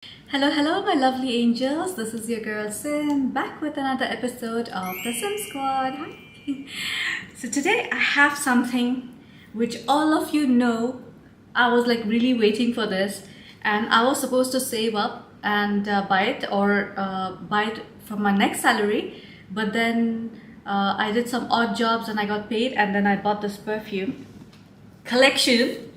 Hello, hello, my lovely angels. This is your girl Sin back with another episode of the Sim Squad. Hi. So, today I have something which all of you know. I was like really waiting for this, and I was supposed to save up and buy it or buy it from my next salary, but then I did some odd jobs and I got paid, and then I bought this perfume collection.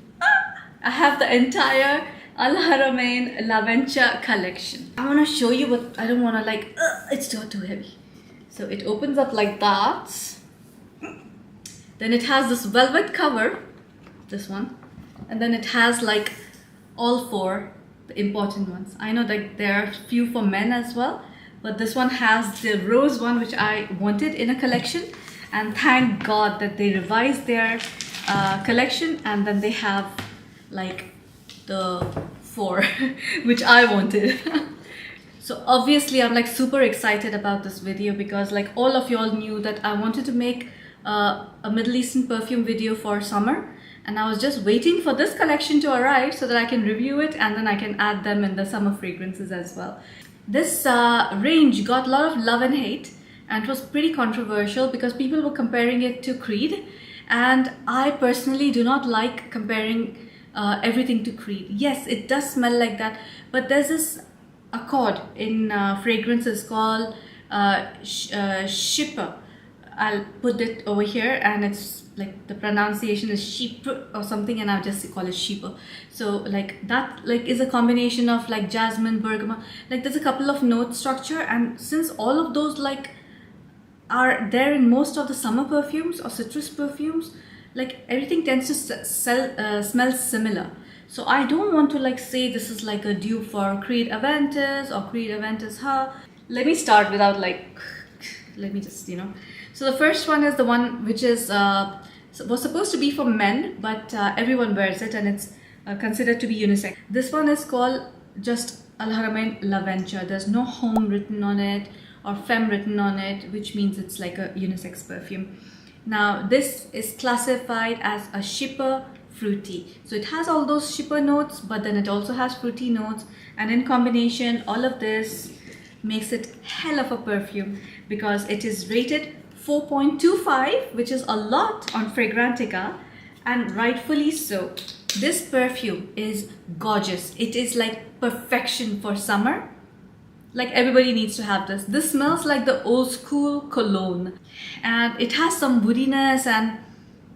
I have the entire Haramain L'Aventure collection. I want to show you, but I don't want to like, it's too heavy. So it opens up like that. Then it has this velvet cover, this one. And then it has like all four, the important ones. I know that there are few for men as well, but this one has the rose one, which I wanted in a collection. And thank God that they revised their collection, and then they have like the four which I wanted. So obviously I'm like super excited about this video because like all of y'all knew that I wanted to make a Middle Eastern perfume video for summer, and I was just waiting for this collection to arrive so that I can review it and then I can add them in the summer fragrances as well. This range got a lot of love and hate, and it was pretty controversial because people were comparing it to Creed, and I personally do not like comparing everything to Creed. Yes, it does smell like that, but there's this accord in fragrances called shipper. I'll put it over here, and it's like the pronunciation is sheep or something, and I'll just call it sheeper. So like that like is a combination of like jasmine, bergamot. Like there's a couple of note structure, and since all of those like are there in most of the summer perfumes or citrus perfumes, like everything tends to smell similar. So I don't want to like say this is like a dupe for Creed Aventus or Creed Aventus Ha. Let me start without like, let me just, So the first one is the one which is was supposed to be for men, but everyone wears it, and it's considered to be unisex. This one is called just Al Haramain L'Aventure. There's no home written on it or femme written on it, which means it's like a unisex perfume. Now this is classified as a shipper fruity. So it has all those shipper notes, but then it also has fruity notes, and in combination all of this makes it hell of a perfume because it is rated 4.25, which is a lot on Fragrantica, and rightfully so. This perfume is gorgeous. It is like perfection for summer. Like everybody needs to have this. This smells like the old school cologne, and it has some woodiness and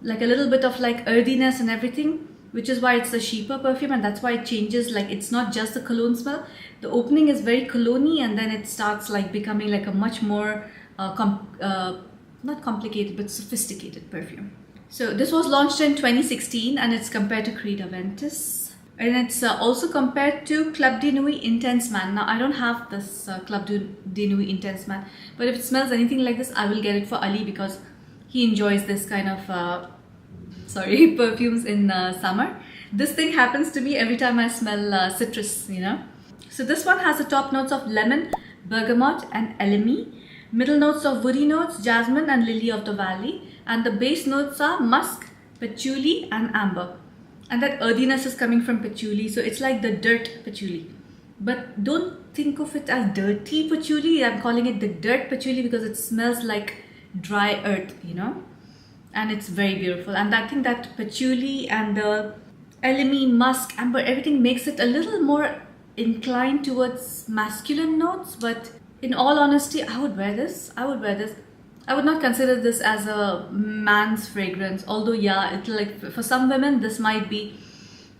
like a little bit of like earthiness and everything, which is why it's a cheaper perfume, and that's why it changes. Like it's not just the cologne smell. The opening is very cologne-y, and then it starts like becoming like a much more not complicated but sophisticated perfume. So this was launched in 2016, and it's compared to Creed Aventus. And it's also compared to Club de Nuit Intense Man. Now, I don't have this Club de Nuit Intense Man, but if it smells anything like this, I will get it for Ali because he enjoys this kind of, perfumes in summer. This thing happens to me every time I smell citrus, So this one has the top notes of lemon, bergamot, and elemi. Middle notes of woody notes, jasmine, and lily of the valley. And the base notes are musk, patchouli, and amber. And that earthiness is coming from patchouli, so it's like the dirt patchouli. But don't think of it as dirty patchouli. I'm calling it the dirt patchouli because it smells like dry earth, And it's very beautiful. And I think that patchouli and the elemi, musk, amber, everything makes it a little more inclined towards masculine notes. But in all honesty, I would wear this. I would not consider this as a man's fragrance, although yeah, it's like for some women this might be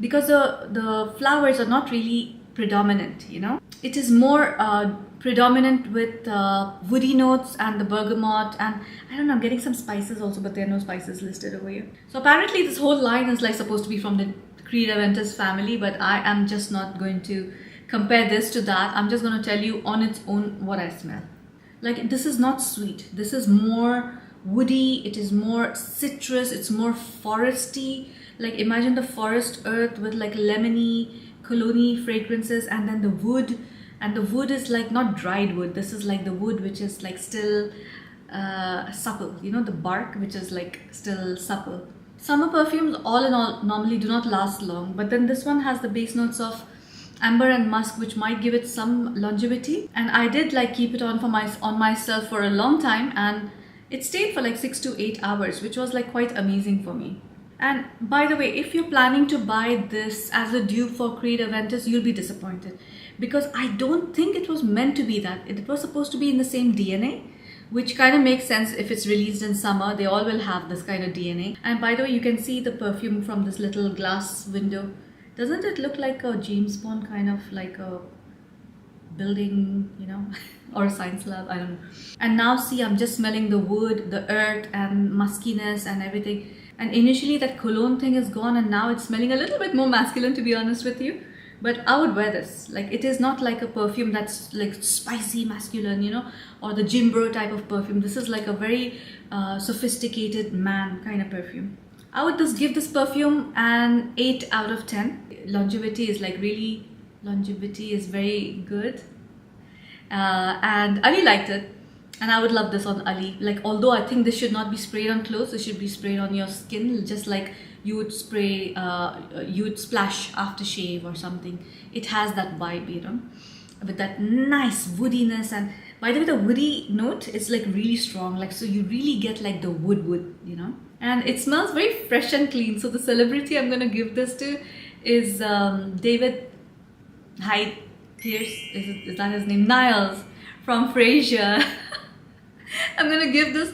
because the flowers are not really predominant, It is more predominant with woody notes and the bergamot, and I don't know, I'm getting some spices also, but there are no spices listed over here. So apparently this whole line is like supposed to be from the Creed Aventus family, but I am just not going to compare this to that. I'm just going to tell you on its own what I smell. Like this is not sweet. This is more woody. It is more citrus. It's more foresty. Like imagine the forest earth with like lemony, cologne fragrances, and then the wood. And the wood is like not dried wood. This is like the wood which is like still supple. The bark which is like still supple. Summer perfumes all in all normally do not last long. But then this one has the base notes of amber and musk, which might give it some longevity. And I did like keep it on for myself for a long time, and it stayed for like 6 to 8 hours, which was like quite amazing for me. And by the way, if you're planning to buy this as a dupe for Creed Aventus, you'll be disappointed, because I don't think it was meant to be that. It was supposed to be in the same DNA, which kind of makes sense. If it's released in summer, they all will have this kind of DNA. And by the way, you can see the perfume from this little glass window. Doesn't it look like a James Bond kind of like a building, you know, or a science lab? I don't know. And now see, I'm just smelling the wood, the earth and muskiness and everything. And initially that cologne thing is gone, and now it's smelling a little bit more masculine, to be honest with you. But I would wear this. Like, it is not like a perfume that's like spicy masculine, you know, or the gym bro type of perfume. This is like a very sophisticated man kind of perfume. I would just give this perfume an 8 out of 10. Longevity is like longevity is very good. And Ali liked it. And I would love this on Ali. Like, although I think this should not be sprayed on clothes, this should be sprayed on your skin, just like you would spray, you would splash aftershave or something. It has that vibe, you know, with that nice woodiness. And by the way, the woody note is like really strong. Like, so you really get like the wood, you know. And it smells very fresh and clean. So the celebrity I'm gonna give this to is David Hyde Pierce. Is that his name? Niles from Frasier. I'm gonna give this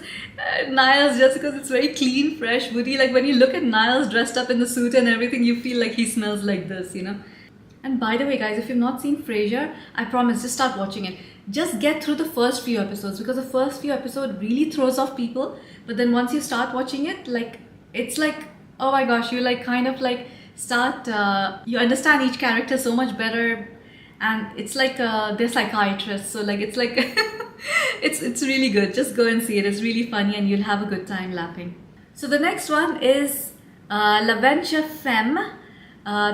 Niles just because it's very clean, fresh, woody. Like, when you look at Niles dressed up in the suit and everything, you feel like he smells like this, you know. And by the way, guys, if you've not seen Frasier, I promise, just start watching it. Just get through the first few episodes, because the first few episodes really throws off people. But then once you start watching it, like, it's like, oh my gosh, you like kind of like start, you understand each character so much better. And it's like they're psychiatrists, so like it's like it's really good. Just go and see it. It's really funny and you'll have a good time laughing. So the next one is L'Aventure Femme.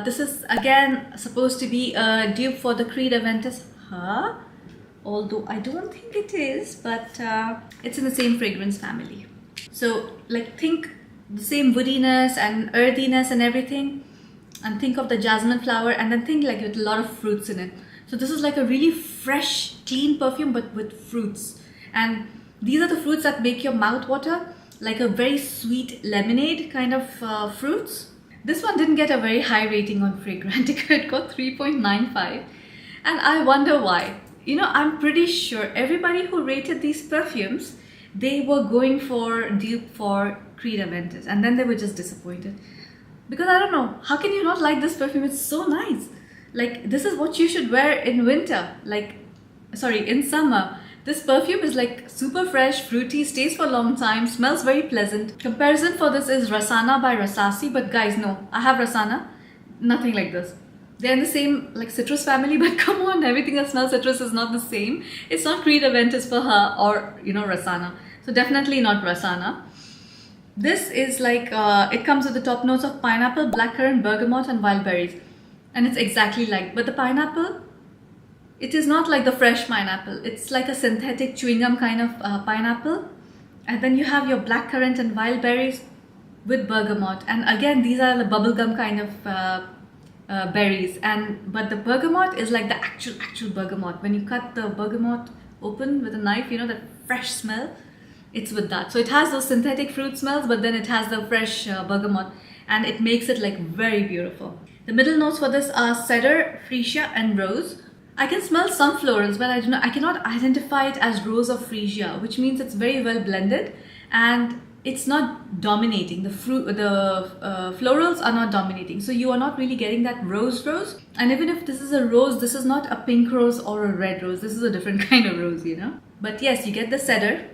This is again supposed to be a dupe for the Creed Aventus. Although I don't think it is, but it's in the same fragrance family. So like, think the same woodiness and earthiness and everything, and think of the jasmine flower, and then think like with a lot of fruits in it. So this is like a really fresh, clean perfume, but with fruits. And these are the fruits that make your mouth water, like a very sweet lemonade kind of fruits. This one didn't get a very high rating on Fragrantica. It got 3.95. And I wonder why. You know, I'm pretty sure everybody who rated these perfumes, they were going for dupe for Creed Aventus, and then they were just disappointed. Because I don't know, how can you not like this perfume? It's so nice. Like, this is what you should wear in winter. Like, sorry, in summer. This perfume is like super fresh, fruity, stays for a long time, smells very pleasant. Comparison for this is Rasana by Rasasi, but guys, no, I have Rasana. Nothing like this. They're in the same like citrus family, but come on, everything that smells citrus is not the same. It's not Creed Aventus for her, or, you know, Rasana. So definitely not Rasana. This is like, it comes with the top notes of pineapple, blackcurrant, bergamot and wild berries. And it's exactly like, but the pineapple, it is not like the fresh pineapple. It's like a synthetic chewing gum kind of pineapple. And then you have your blackcurrant and wild berries with bergamot. And again, these are the bubblegum kind of berries. But the bergamot is like the actual bergamot. When you cut the bergamot open with a knife, you know, that fresh smell. It's with that. So it has those synthetic fruit smells, but then it has the fresh bergamot, and it makes it like very beautiful. The middle notes for this are cedar, freesia and rose. I can smell some florals, but I cannot identify it as rose or freesia, which means it's very well blended and it's not dominating. The florals are not dominating. So you are not really getting that rose. And even if this is a rose, this is not a pink rose or a red rose. This is a different kind of rose, you know. But yes, you get the cedar.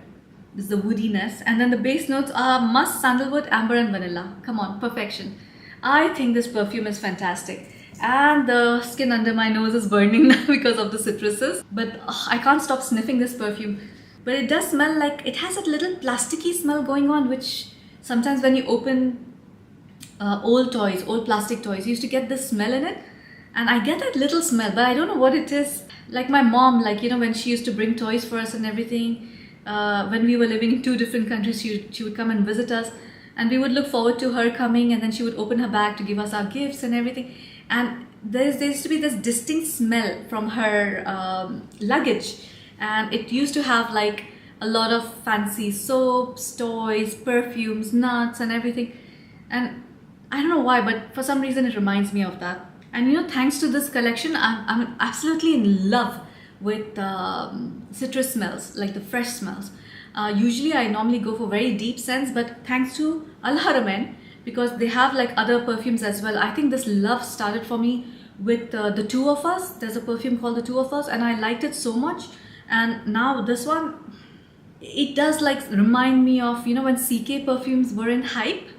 This is the woodiness, and then the base notes are musk, sandalwood, amber and vanilla. Come on, perfection. I think this perfume is fantastic, and the skin under my nose is burning now because of the citruses, but I can't stop sniffing this perfume. But it does smell like, it has that little plasticky smell going on, which sometimes when you open old plastic toys, you used to get this smell in it, and I get that little smell, but I don't know what it is. Like my mom, like, you know, when she used to bring toys for us and everything, when we were living in 2 different countries, she would come and visit us, and we would look forward to her coming, and then she would open her bag to give us our gifts and everything. And there used to be this distinct smell from her luggage, and it used to have like a lot of fancy soaps, toys, perfumes, nuts and everything. And I don't know why, but for some reason it reminds me of that. And you know, thanks to this collection, I'm absolutely in love with citrus smells, like the fresh smells. Usually I normally go for very deep scents, but thanks to Al Haramain, because they have like other perfumes as well. I think this love started for me with the Two of Us. There's a perfume called the Two of Us, and I liked it so much. And now this one, it does like remind me of, you know, when CK perfumes were in hype,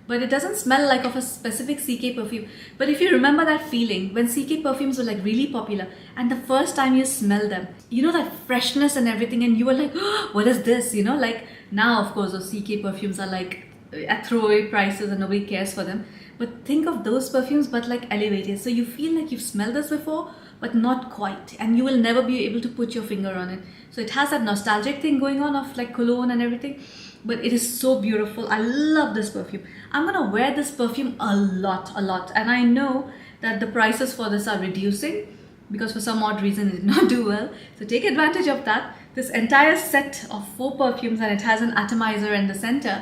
but it doesn't smell like of a specific CK perfume. But if you remember that feeling when CK perfumes were like really popular, and the first time you smell them, you know, that freshness and everything, and you were like, oh, what is this? You know, like now of course those CK perfumes are like at throwaway prices and nobody cares for them. But think of those perfumes, but like elevated. So you feel like you've smelled this before, but not quite, and you will never be able to put your finger on it. So it has that nostalgic thing going on of like cologne and everything, but it is so beautiful. I love this perfume. I'm gonna wear this perfume a lot, and I know that the prices for this are reducing because for some odd reason it did not do well. So take advantage of that. This entire set of 4 perfumes, and it has an atomizer in the center.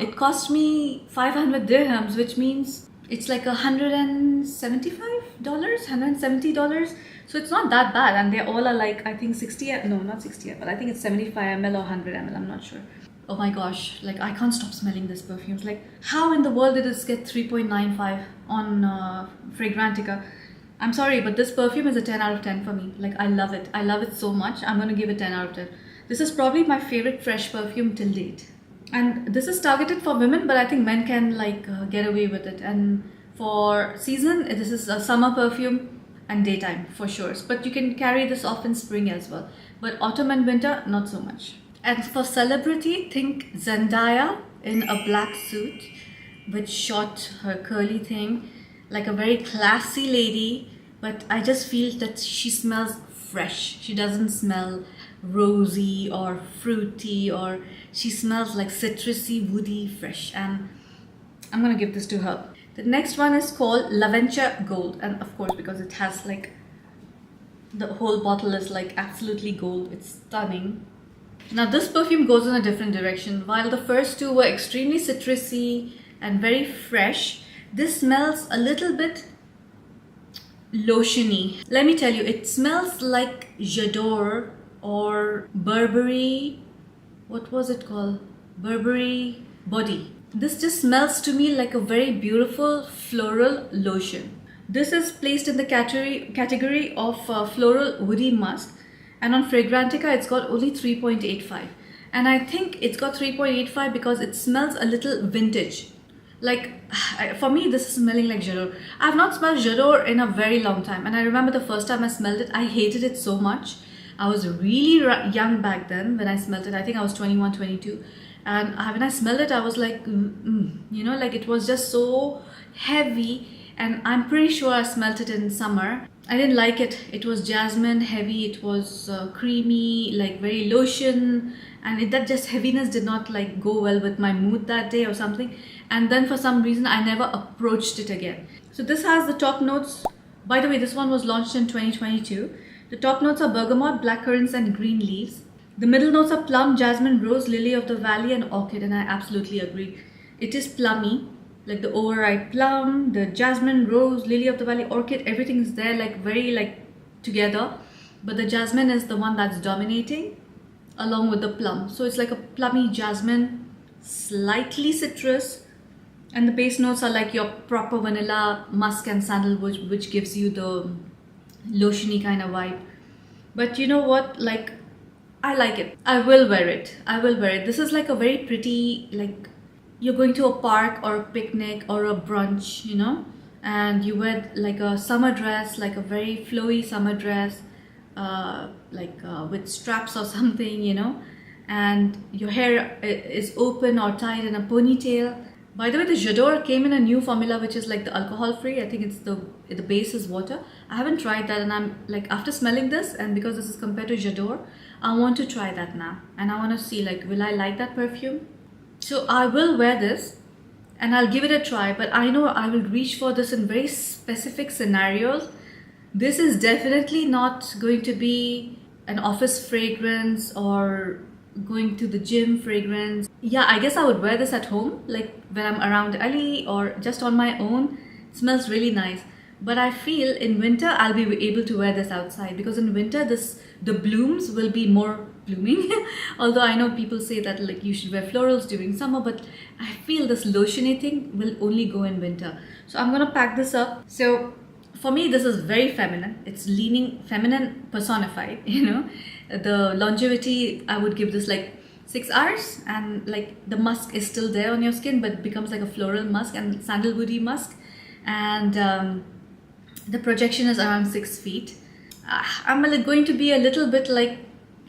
It cost me 500 dirhams, which means it's like $175, $170. So it's not that bad, and they all are like, I think 60, no, not 60, but I think it's 75 ml or 100 ml, I'm not sure. Oh my gosh, like I can't stop smelling this perfumes. Like how in the world did this get 3.95 on Fragrantica? I'm sorry, but this perfume is a 10 out of 10 for me. Like I love it. I love it so much. I'm going to give it 10 out of 10. This is probably my favorite fresh perfume till date. And this is targeted for women, but I think men can like get away with it. And for season, this is a summer perfume and daytime for sure. But you can carry this off in spring as well. But autumn and winter, not so much. And for celebrity, think Zendaya in a black suit with short, her curly thing, like a very classy lady, but I just feel that she smells fresh. She doesn't smell rosy or fruity, or she smells like citrusy, woody, fresh, and I'm gonna give this to her. The next one is called L'Aventure Gold, and of course because it has like, the whole bottle is like absolutely gold. It's stunning. Now this perfume goes in a different direction. While the first two were extremely citrusy and very fresh, this smells a little bit lotiony. Let me tell you, it smells like J'adore or Burberry, what was it called? Burberry Body. This just smells to me like a very beautiful floral lotion. This is placed in the category of floral woody musk. And on Fragrantica, it's got only 3.85. And I think it's got 3.85 because it smells a little vintage. Like, for me, this is smelling like J'adore. I've not smelled J'adore in a very long time. And I remember the first time I smelled it, I hated it so much. I was really young back then when I smelled it. I think I was 21, 22. And when I smelled it, I was like, you know, like it was just so heavy. And I'm pretty sure I smelled it in summer. I didn't like it. It was jasmine heavy. It was creamy, like very lotion, and that just heaviness did not like go well with my mood that day or something. And then for some reason I never approached it again. So this has the top notes. By the way, this one was launched in 2022. The top notes are bergamot, blackcurrants and green leaves. The middle notes are plum, jasmine, rose, lily of the valley and orchid, and I absolutely agree. It is plummy. Like the overripe plum, the jasmine, rose, lily of the valley, orchid, everything is there like very like together. But the jasmine is the one that's dominating along with the plum. So it's like a plummy jasmine, slightly citrus, and the base notes are like your proper vanilla, musk and sandalwood, which gives you the lotiony kind of vibe. But you know what, like I like it. I will wear it. I will wear it. This is like a very pretty, like you're going to a park or a picnic or a brunch, you know, and you wear like a summer dress, like a very flowy summer dress, with straps or something, you know, and your hair is open or tied in a ponytail. By the way, the J'adore came in a new formula which is like the alcohol free. I think it's the base is water. I haven't tried that, and I'm like, after smelling this, and because this is compared to J'adore, I want to try that now, and I want to see like, will I like that perfume? So I will wear this, and I'll give it a try, but I know I will reach for this in very specific scenarios. This is definitely not going to be an office fragrance or going to the gym fragrance. Yeah, I guess I would wear this at home, like when I'm around Ali or just on my own. It smells really nice. But I feel in winter I'll be able to wear this outside, because in winter the blooms will be more blooming. Although I know people say that like you should wear florals during summer, but I feel this lotiony thing will only go in winter. So I'm gonna pack this up. So for me, this is very feminine. It's leaning feminine personified, you know. The longevity, I would give this like 6 hours, and like the musk is still there on your skin, but becomes like a floral musk and sandalwoody musk. And the projection is around 6 feet. I'm like going to be a little bit like,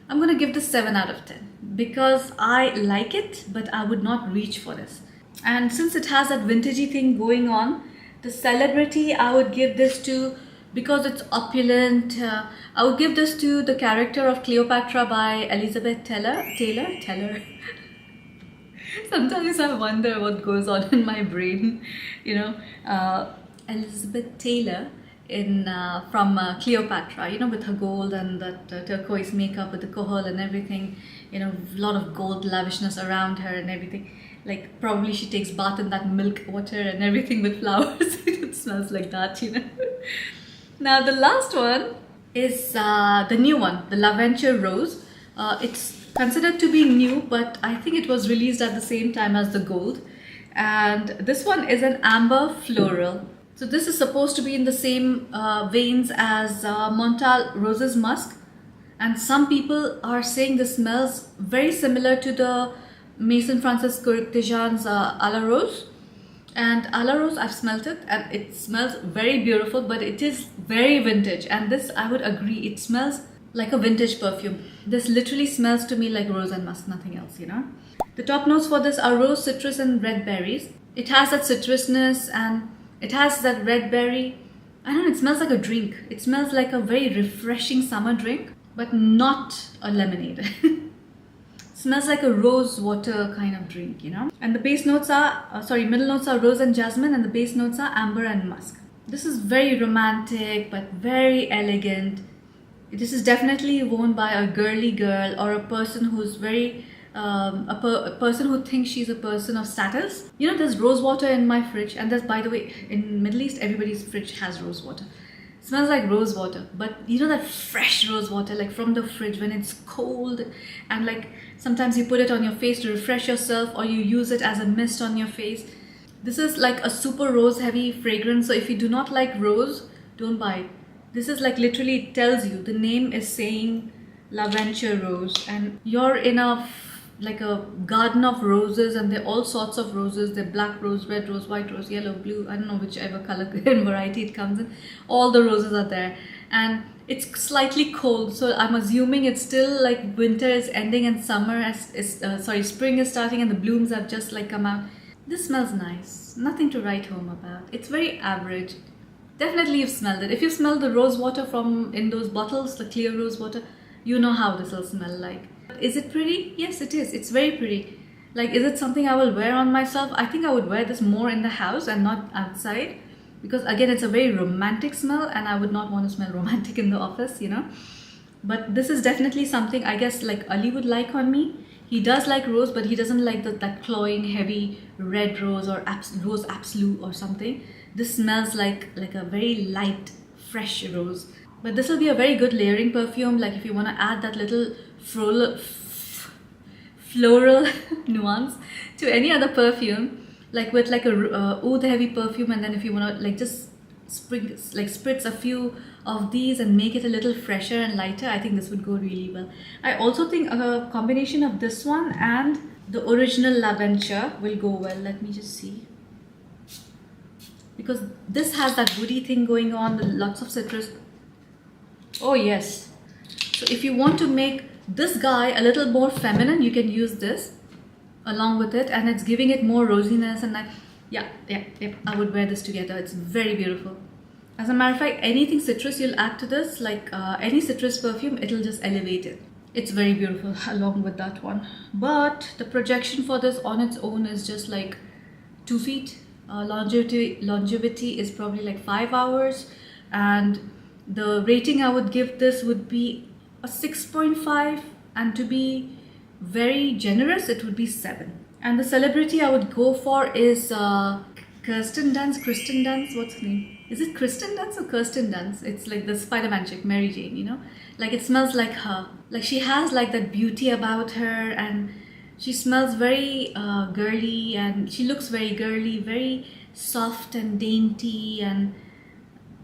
I'm going to give this 7 out of 10 because I like it, but I would not reach for this. And since it has that vintagey thing going on, the celebrity I would give this to, because it's opulent, I would give this to the character of Cleopatra by Elizabeth Taylor. Sometimes I wonder what goes on in my brain, you know. Elizabeth Taylor in from Cleopatra, you know, with her gold and that turquoise makeup with the kohl and everything, you know, a lot of gold lavishness around her and everything. Like probably she takes bath in that milk water and everything with flowers. It smells like that, you know. Now the last one is the new one, the L'Aventure Rose. It's considered to be new, but I think it was released at the same time as the gold. And this one is an amber floral. So this is supposed to be in the same veins as Montal Rose's musk. And some people are saying this smells very similar to the Maison Francis Kurkdjian's à la Rose. And à la Rose, I've smelt it and it smells very beautiful, but it is very vintage. And this, I would agree, it smells like a vintage perfume. This literally smells to me like rose and musk, nothing else, you know. The top notes for this are rose, citrus and red berries. It has that citrusness and it has that red berry. I don't know, it smells like a drink. It smells like a very refreshing summer drink, but not a lemonade. Smells like a rose water kind of drink, you know. And the base notes are, middle notes are rose and jasmine, and the base notes are amber and musk. This is very romantic, but very elegant. This is definitely worn by a girly girl or a person who's very, a person who thinks she's a person of status. You know, there's rose water in my fridge, and there's, by the way, in Middle East, everybody's fridge has rose water. It smells like rose water, but you know that fresh rose water, like from the fridge when it's cold, and like sometimes you put it on your face to refresh yourself, or you use it as a mist on your face. This is like a super rose heavy fragrance, so if you do not like rose, don't buy it. This is like literally, it tells you, the name is saying L'Aventure Rose, and you're in like a garden of roses, and they're all sorts of roses. They're black rose, red rose, white rose, yellow, blue, I don't know whichever color and variety it comes in. All the roses are there, and it's slightly cold, so I'm assuming it's still like winter is ending and summer spring is starting, and the blooms have just like come out. This smells nice, nothing to write home about. It's very average. Definitely you've smelled it. If you smell the rose water from in those bottles, the clear rose water, you know how this will smell like. Is it pretty? Yes, it is. It's very pretty. Like, is it something I will wear on myself? I think I would wear this more in the house and not outside, because again, it's a very romantic smell, and I would not want to smell romantic in the office, you know. But this is definitely something I guess like Ali would like on me. He does like rose, but he doesn't like that cloying heavy red rose or rose absolute or something. This smells like a very light fresh rose. But this will be a very good layering perfume, like if you want to add that little floral nuance to any other perfume, like with like a oud heavy perfume, and then if you want to like just spritz a few of these and make it a little fresher and lighter, I think this would go really well. I also think a combination of this one and the original L'Aventure will go well. Let me just see, because this has that woody thing going on with lots of citrus. Oh yes. So if you want to make this guy a little more feminine, you can use this along with it, and it's giving it more rosiness, and like, yeah, I would wear this together. It's very beautiful. As a matter of fact, anything citrus you'll add to this, like any citrus perfume, it'll just elevate it. It's very beautiful along with that one. But the projection for this on its own is just like 2 feet. Longevity is probably like 5 hours, and the rating I would give this would be a 6.5, and to be very generous it would be 7. And the celebrity I would go for is Kristen Dunst, what's her name? Is it Kristen Dunst or Kirsten Dunst? It's like the Spider-Man chick, Mary Jane, you know? Like it smells like her. Like she has like that beauty about her, and she smells very girly, and she looks very girly, very soft and dainty, and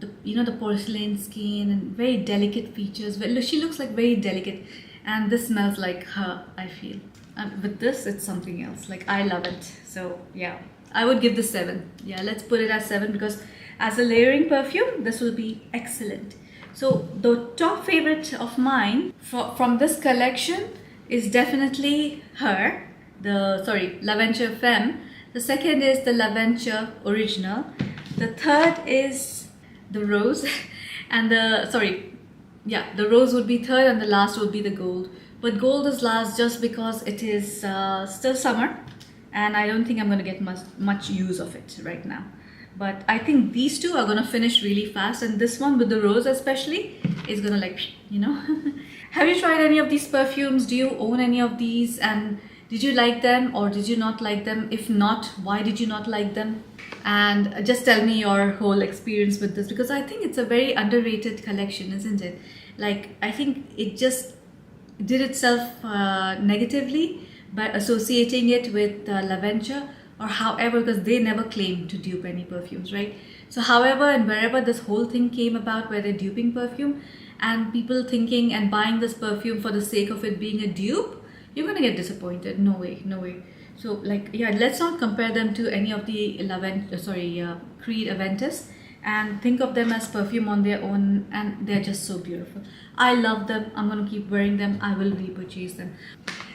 the porcelain skin and very delicate features. She looks like very delicate, and this smells like her, I feel. And with this, it's something else. Like I love it. So yeah, I would give this 7. Yeah, let's put it as 7 because as a layering perfume, this will be excellent. So the top favorite of mine from this collection is definitely her, L'Aventure Femme. The second is the L'Aventure Original. The third is the Rose, and the Rose would be third, and the last would be the Gold. But Gold is last just because it is still summer, and I don't think I'm going to get much use of it right now. But I think these two are going to finish really fast, and this one with the Rose especially is going to like, Have you tried any of these perfumes? Do you own any of these? And did you like them or did you not like them? If not, why did you not like them? And just tell me your whole experience with this, because I think it's a very underrated collection, isn't it? Like, I think it just did itself negatively by associating it with L'Aventure, or however, because they never claimed to dupe any perfumes, right? So however and wherever this whole thing came about, where they're duping perfume and people thinking and buying this perfume for the sake of it being a dupe, you're gonna get disappointed. No way, no way. So like, yeah, let's not compare them to any of the Creed Aventus, and think of them as perfume on their own, and they're just so beautiful. I love them. I'm gonna keep wearing them. I will repurchase them.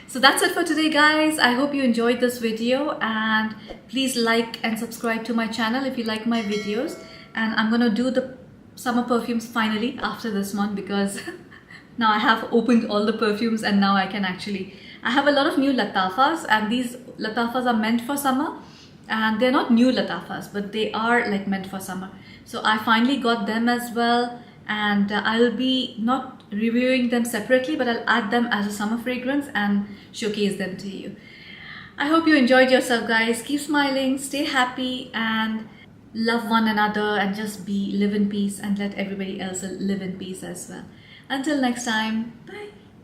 So that's it for today, guys. I hope you enjoyed this video, and please like and subscribe to my channel if you like my videos. And I'm gonna do the summer perfumes finally after this one, because now I have opened all the perfumes, and now I have a lot of new latafas, and these latafas are meant for summer, and they're not new latafas, but they are like meant for summer. So I finally got them as well, and I'll be not reviewing them separately, but I'll add them as a summer fragrance and showcase them to you. I hope you enjoyed yourself, guys. Keep smiling, stay happy, and love one another, and just live in peace, and let everybody else live in peace as well. Until next time, bye.